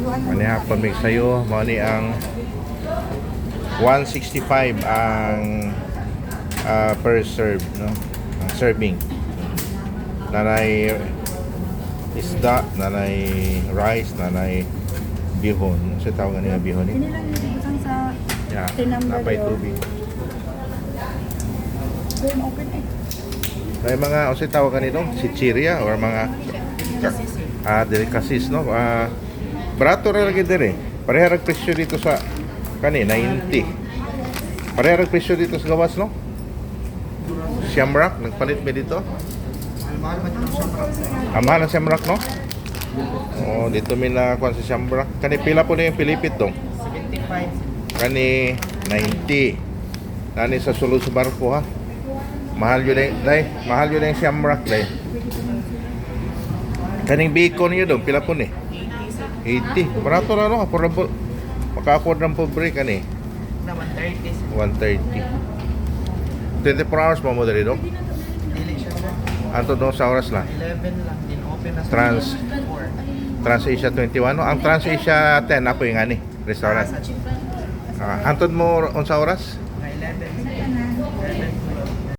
Manihapon mig sayo mo ni ang 165 ang per serve, no? Ang serving. Nanay isda, nanay rice, nanay bihon. Sa tawag nga bihon eh. Inilang yung isang sa Yeah, tinambal napay yun. tubig. Boom, open eh. May mga usi tawag ganito, chichiria or mga delicacies, no? Barato ra lagi dire. Pareha rag presyo dito sa kani 90. Pareha rag presyo dito sa gawas, no? Shamrock, nagpalit mi dito. Mahal ang Shamrock, no? Oh, dito mi na kuan sa Shamrock. Kani pila po na yung Pilipit dong? 75. Kani 90. Nani sa sulod sa barko, ha? Mahal yun day. Mahal yun yung Shamrock day. Kaning bacon niyo dong, pila po ni? 80. Barato na, no? Affordable. Maka-afford ng pobre kani. Na 130. 130. 24 hours mo mo dali dong? Dili siya na. Anto doon sa oras lang. 11 lang. Din open na sa Trans- 4. Trans-Asia 21, no? Ang Trans-Asia 10 ako yung ani, restaurant. Antod mo on sa oras? Mga 11.